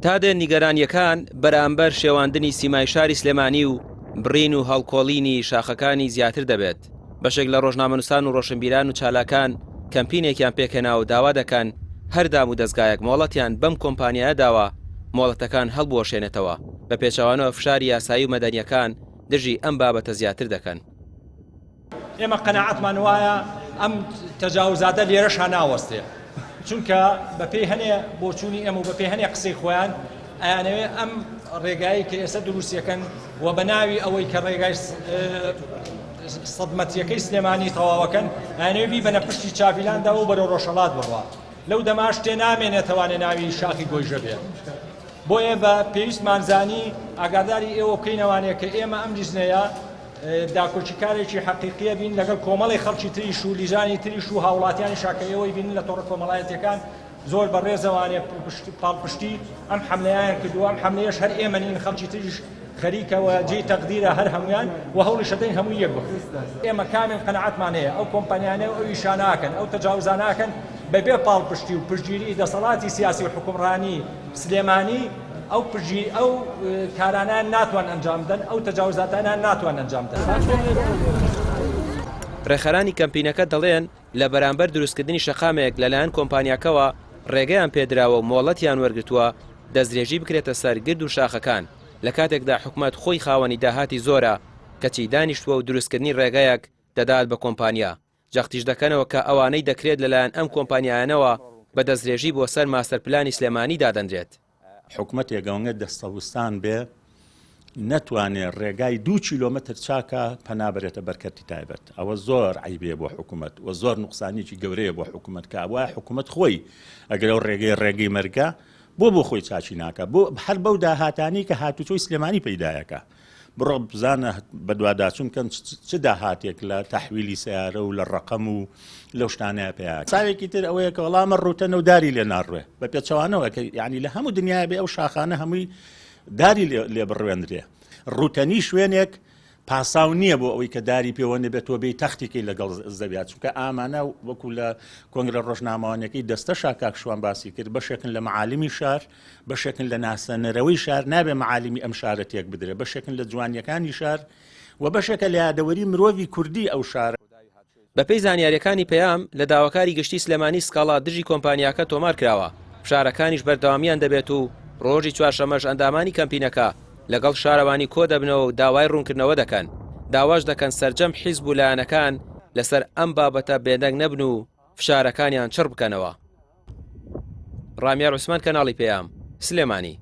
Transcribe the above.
تا دێن نیگەرانیەکان بەرامبەر شێواندنی سیمای شاری سلێمانی و بڕین و هەڵکۆڵینی شاخەکانی زیاتر دەبێت. بەشێک لە ڕۆژنامەنووسان و ڕۆشنبیران و چالاکان کەمپینێکیان پێکەنا و داوا دەکەن هەردام و دەستگایەک مۆڵەتیان بەم کۆمپانیایە داوە مۆڵەتەکان هەڵبوەشێنێتەوە بە پێچەوانەوە فشاری یاسایی و مەدەنیەکان دژی ئەم بابەتە زیاتر دەکەن. ئێمە قەناعەتمان وایە ئەم تەجاوزاتە لێرەش ناوەستێ، چونکە بەپێی هەنێ بۆچوونی ئەمە و بەپێی هەنێ قسەی خۆیان ئەیانەوێ ئەم ڕێگایی کە ئێستا دروستیەکەن و بە ناوی ئەوەی کە ڕێگای سەدمەتریەکەی سلێمانی تەواوەکەن ئەیانەوێ بی بەنە پشتی چاپیلاندا و بەرەو ڕۆژهەڵات بڕوا. لەو دەماش تێ نامێنێتەوانێ ناوی شاخی گۆیژە بێت. بۆیە بە پێویستمانزانی ئاگاداری ئێوە بکەینەوانەیە کە ئێمە ئەم لیژنەیە داکۆچیکارێکی حەقیقیە بین لەگەڵ کۆمەڵی خەڵکی تریش و لیژانی تریش و هاوڵاتیانی شاکەیەوەی بین لە تۆڕە کۆمەڵایەتەکان زۆر بەڕێزەوانێ پاڵپشتی ئەم حملەیان کردووە. ئەم حملەیەش هەر ئێمە نین، خەڵکی تریش خەریکەوە جێی تەقدیرە هەر هەمویان و هەوڵی شەدەین هەمووی یەک بکەین. ئێمە کامل قەناعەتمان هەیە ئەو کۆمپانیانە و ئەو ئیشاناکەن ئەو تەجاوزاناکەن بەبێ پاڵپشتی و پشتگیری دەسەڵاتی سیاسی و حکومڕانی سلێمانی ئەو کارانان ناتوان ئەنجام بدەن، ئەو تەجاوزاتانان ناتوان ئەنجام بدەن. ڕێخەرانی کەمپینەکە دەڵێن لە بەرامبەر دروستکردنی شەقامێک لەلایەن کۆمپانیاکەوە ڕێگەیان پێدراوە و مۆڵەتیان وەرگتووە دەستدرێژی بکرێتە سەر گرد و شاخەکان لە کاتێکدا حکومەت خۆی خاوەنی داهاتی زۆرە کەچی دانیشتووە و دروستکردنی ڕێگەیەک دەدات بە کۆمپانیا. جەختیش دەکەنەوە کە ئەوانەی دەکرێت لەلایەن ئەم کۆمپانیایانەوە بە دەستدرێژی بۆ سەر ماستەرپلانی سلێمانی دادەنرێت. حکومەت یەگەونگە دەستەوستان بێ نەتوانێت ڕێگای 2 کیلۆمەتر چاکە پەنابرێتە بەرکەتی تایبەت. ئەوە زۆر عیبێ بۆ حکومەت و زۆر نوقسانێکی گەورەیە بۆ حکومەت کە وایە حکومەت خۆی ئەگەر ئەو ڕێگەی مەرگە بۆ خۆی چاچی ناکە بۆ هەر بەو داهاتانی کە هاتوچۆی سلێمانی پەیدایەکە بڕۆ بزانە بە دوواداچون کەن چ داهاتێک لە تەحویلی سیارە و لە ڕقەم و لەو شتانەیە پێیان. چاوێکی تر ئەوەیە کە وەڵامە ڕوتەنە و داری لێ ناڕوێ بە پێچەوانەوە کە یعنی لە هەموو دنیای بێ ئەو شاخانە هەمووی داری لێ بڕوێنرێ. ڕوتەنی شوێنێک پاساو نییە بۆ ئەوەی کە داری پێوەنێ بێتەوە بێ تەختێکی لەگەڵ زەویات، چونکە ئامانە وەکو لە کۆنگرە ڕۆژنامەوانەکەی دەستە شاکاک شوان باسی کرد بەشێکن لە معالمی شار، بەشێکن لە ناسەنەرەوەی شار نابێ معالمی ئەم شارە تێک بدرێ، بەشێکن لە جوانیەکانی شار و بەشێکە لە یادەوەری مرۆڤی کوردی ئەو شار. بەپێی زانیاریەکانی پەیام لە داواکاری گشتی سلێمانی سکاڵا دژی کۆمپانیاکە تۆمار کراوە. فشارەکانیش بەردەوامیان دەبێت و ڕۆژی چوارشەمەش ئەندامانی کەمپینەکە لەگەڵ شارەوانی کۆ دەبنەوە و داوای ڕوونکردنەوە دەکەن. داواش دەکەن سەرجەم حیزب و لایەنەکان لەسەر ئەم بابەتە بێدەنگ نەبن و فشارەکانیان چڕ بکەنەوە. ڕامیار عوسمان، کەناڵی پەیام، سلێمانی.